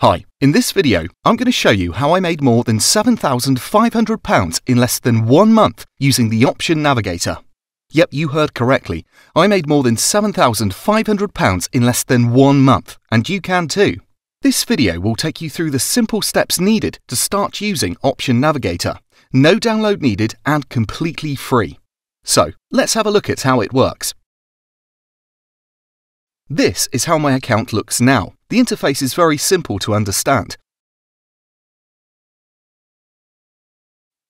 Hi, in this video, I'm going to show you how I made more than £7,500 in less than 1 month using the Option Navigator. Yep, you heard correctly. I made more than £7,500 in less than 1 month, and you can too. This video will take you through the simple steps needed to start using Option Navigator. No download needed and completely free. So, let's have a look at how it works. This is how my account looks now. The interface is very simple to understand.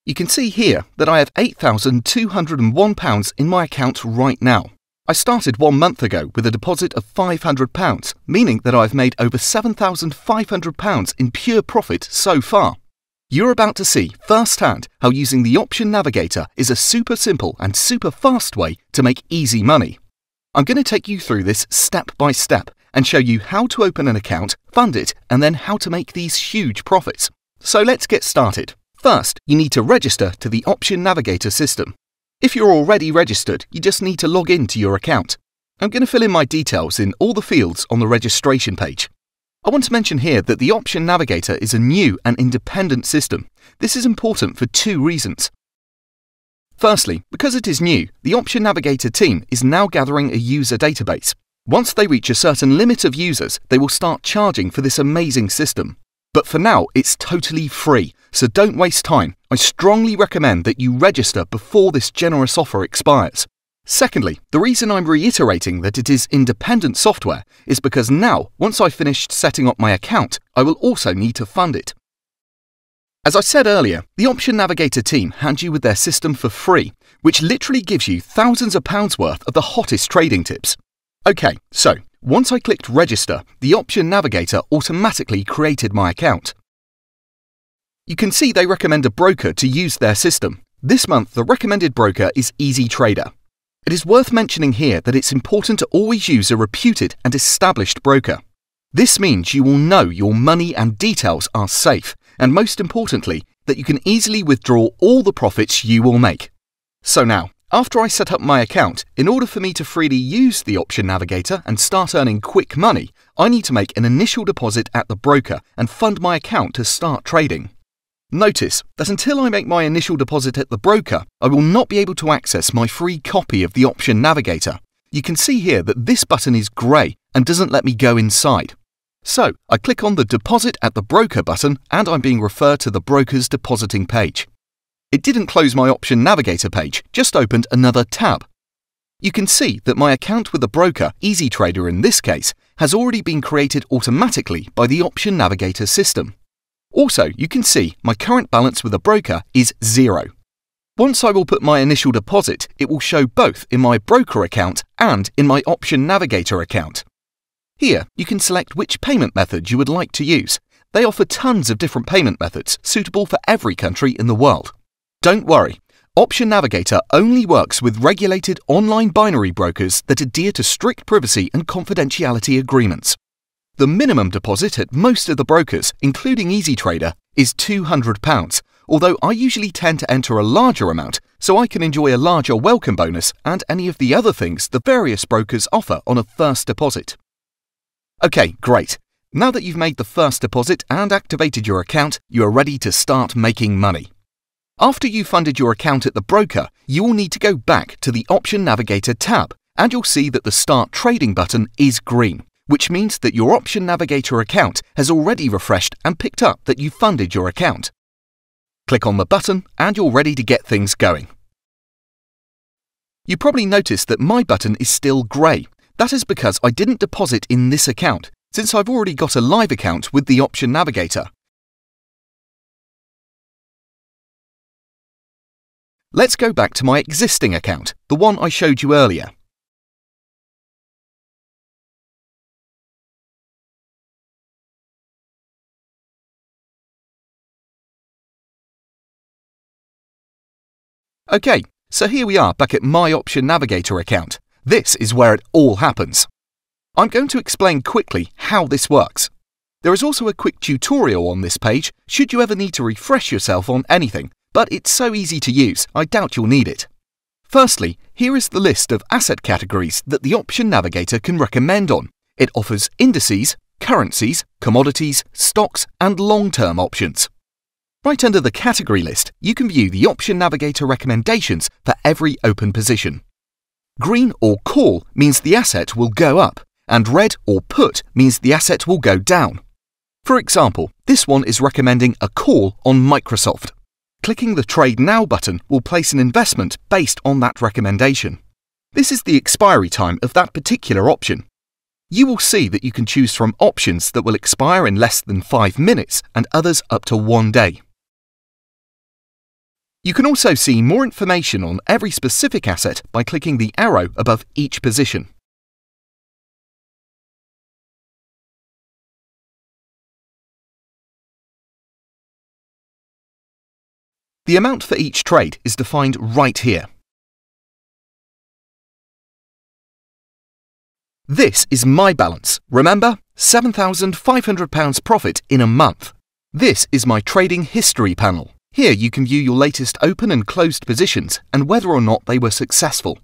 You can see here that I have £8,201 in my account right now. I started 1 month ago with a deposit of £500, meaning that I've made over £7,500 in pure profit so far. You're about to see firsthand how using the Option Navigator is a super simple and super fast way to make easy money. I'm going to take you through this step by step and show you how to open an account, fund it, and then how to make these huge profits. So let's get started. First, you need to register to the Option Navigator system. If you're already registered, you just need to log in to your account. I'm going to fill in my details in all the fields on the registration page. I want to mention here that the Option Navigator is a new and independent system. This is important for 2 reasons. Firstly, because it is new, the Option Navigator team is now gathering a user database. Once they reach a certain limit of users, they will start charging for this amazing system. But for now, it's totally free, so don't waste time. I strongly recommend that you register before this generous offer expires. Secondly, the reason I'm reiterating that it is independent software is because now, once I've finished setting up my account, I will also need to fund it. As I said earlier, the Option Navigator team hand you with their system for free, which literally gives you thousands of pounds worth of the hottest trading tips. Okay, so once I clicked register, the Option Navigator automatically created my account. You can see they recommend a broker to use their system. This month, the recommended broker is EasyTrader. It is worth mentioning here that it's important to always use a reputed and established broker. This means you will know your money and details are safe, and most importantly, that you can easily withdraw all the profits you will make. So now, after I set up my account, in order for me to freely use the Option Navigator and start earning quick money, I need to make an initial deposit at the broker and fund my account to start trading. Notice that until I make my initial deposit at the broker, I will not be able to access my free copy of the Option Navigator. You can see here that this button is grey and doesn't let me go inside. So, I click on the Deposit at the Broker button and I'm being referred to the broker's depositing page. It didn't close my Option Navigator page, just opened another tab. You can see that my account with the broker, EasyTrader in this case, has already been created automatically by the Option Navigator system. Also, you can see my current balance with the broker is 0. Once I will put my initial deposit, it will show both in my broker account and in my Option Navigator account. Here, you can select which payment method you would like to use. They offer tons of different payment methods, suitable for every country in the world. Don't worry, Option Navigator only works with regulated online binary brokers that adhere to strict privacy and confidentiality agreements. The minimum deposit at most of the brokers, including EasyTrader, is £200, although I usually tend to enter a larger amount so I can enjoy a larger welcome bonus and any of the other things the various brokers offer on a first deposit. Okay, great. Now that you've made the first deposit and activated your account, you are ready to start making money. After you've funded your account at the broker, you will need to go back to the Option Navigator tab, and you'll see that the Start Trading button is green, which means that your Option Navigator account has already refreshed and picked up that you've funded your account. Click on the button and you're ready to get things going. You probably noticed that my button is still grey. That is because I didn't deposit in this account, since I've already got a live account with the Option Navigator. Let's go back to my existing account, the one I showed you earlier. Okay, so here we are back at my Option Navigator account. This is where it all happens. I'm going to explain quickly how this works. There is also a quick tutorial on this page should you ever need to refresh yourself on anything, but it's so easy to use, I doubt you'll need it. Firstly, here is the list of asset categories that the Option Navigator can recommend on. It offers indices, currencies, commodities, stocks, and long-term options. Right under the category list, you can view the Option Navigator recommendations for every open position. Green or call means the asset will go up, and red or put means the asset will go down. For example, this one is recommending a call on Microsoft. Clicking the Trade Now button will place an investment based on that recommendation. This is the expiry time of that particular option. You will see that you can choose from options that will expire in less than 5 minutes and others up to 1 day. You can also see more information on every specific asset by clicking the arrow above each position. The amount for each trade is defined right here. This is my balance. Remember, £7,500 profit in a month. This is my trading history panel. Here you can view your latest open and closed positions and whether or not they were successful.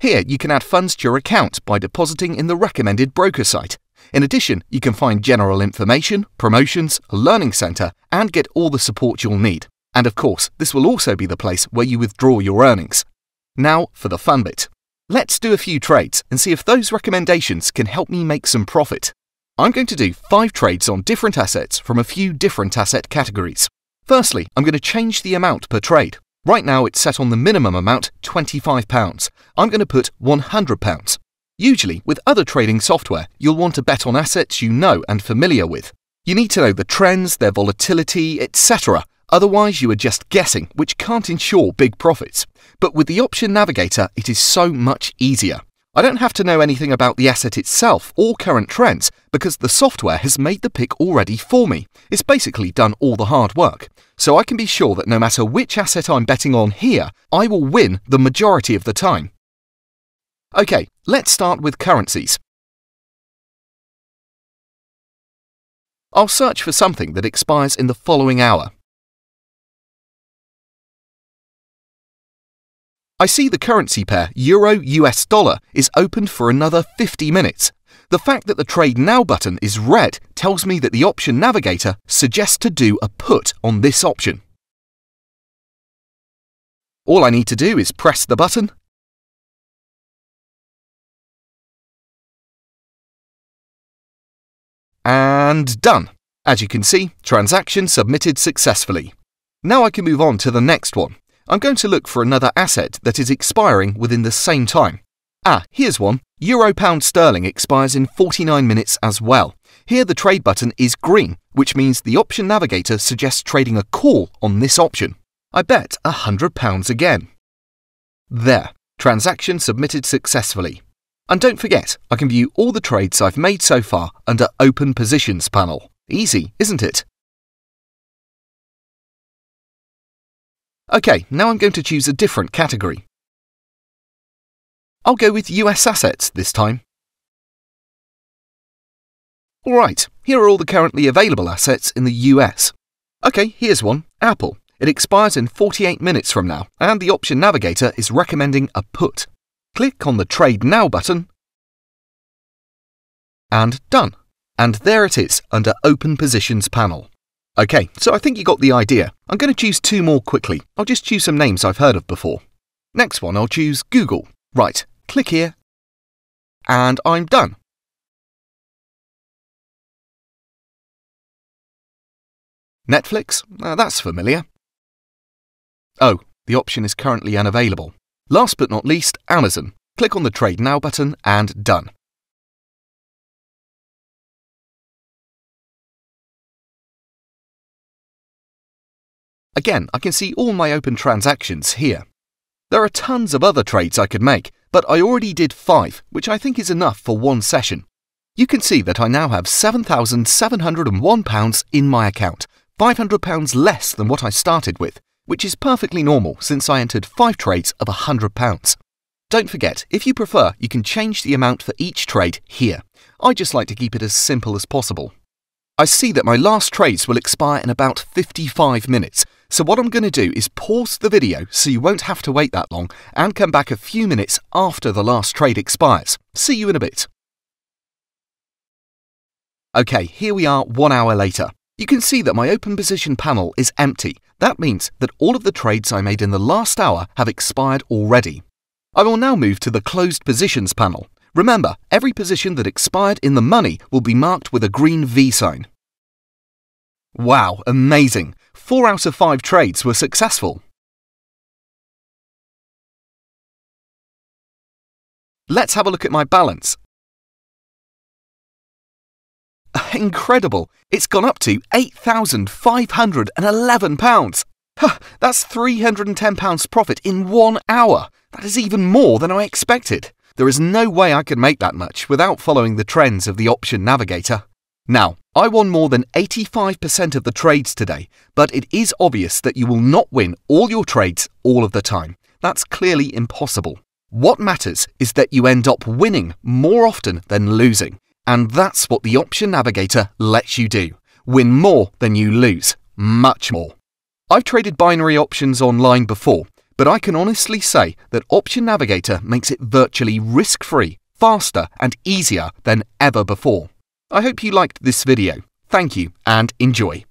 Here you can add funds to your account by depositing in the recommended broker site. In addition, you can find general information, promotions, a learning centre, and get all the support you'll need. And of course, this will also be the place where you withdraw your earnings. Now for the fun bit. Let's do a few trades and see if those recommendations can help me make some profit. I'm going to do 5 trades on different assets from a few different asset categories. Firstly, I'm going to change the amount per trade. Right now it's set on the minimum amount, £25. I'm going to put £100. Usually, with other trading software, you'll want to bet on assets you know and familiar with. You need to know the trends, their volatility, etc. Otherwise, you are just guessing, which can't ensure big profits. But with the Option Navigator, it is so much easier. I don't have to know anything about the asset itself or current trends because the software has made the pick already for me. It's basically done all the hard work. So I can be sure that no matter which asset I'm betting on here, I will win the majority of the time. Okay, let's start with currencies. I'll search for something that expires in the following hour. I see the currency pair Euro-US dollar is opened for another 50 minutes. The fact that the Trade Now button is red tells me that the Option Navigator suggests to do a put on this option. All I need to do is press the button and done. As you can see, transaction submitted successfully. Now I can move on to the next one. I'm going to look for another asset that is expiring within the same time. Here's one. Euro-pound sterling expires in 49 minutes as well. Here the trade button is green, which means the Option Navigator suggests trading a call on this option. I bet £100 again. There. Transaction submitted successfully. And don't forget, I can view all the trades I've made so far under Open Positions panel. Easy, isn't it? Okay, now I'm going to choose a different category. I'll go with US assets this time. Alright, here are all the currently available assets in the US. Okay, here's one, Apple. It expires in 48 minutes from now, and the Option Navigator is recommending a put. Click on the Trade Now button, and done. And there it is under Open Positions panel. Okay, so I think you got the idea. I'm going to choose 2 more quickly. I'll just choose some names I've heard of before. Next one, I'll choose Google. Right, click here, and I'm done. Netflix? That's familiar. Oh, the option is currently unavailable. Last but not least, Amazon. Click on the Trade Now button and done. Again, I can see all my open transactions here. There are tons of other trades I could make, but I already did 5, which I think is enough for one session. You can see that I now have £7,701 in my account, £500 less than what I started with, which is perfectly normal since I entered 5 trades of £100. Don't forget, if you prefer, you can change the amount for each trade here. I just like to keep it as simple as possible. I see that my last trades will expire in about 55 minutes, so what I'm going to do is pause the video so you won't have to wait that long and come back a few minutes after the last trade expires. See you in a bit. Okay, here we are 1 hour later. You can see that my open position panel is empty. That means that all of the trades I made in the last hour have expired already. I will now move to the closed positions panel. Remember, every position that expired in the money will be marked with a green V sign. Wow, amazing! 4 out of 5 trades were successful. Let's have a look at my balance. Incredible! It's gone up to £8,511. That's £310 profit in 1 hour. That is even more than I expected. There is no way I could make that much without following the trends of the Option Navigator. Now, I won more than 85% of the trades today, but it is obvious that you will not win all your trades all of the time. That's clearly impossible. What matters is that you end up winning more often than losing. And that's what the Option Navigator lets you do. Win more than you lose. Much more. I've traded binary options online before, but I can honestly say that Option Navigator makes it virtually risk-free, faster and easier than ever before. I hope you liked this video. Thank you and enjoy.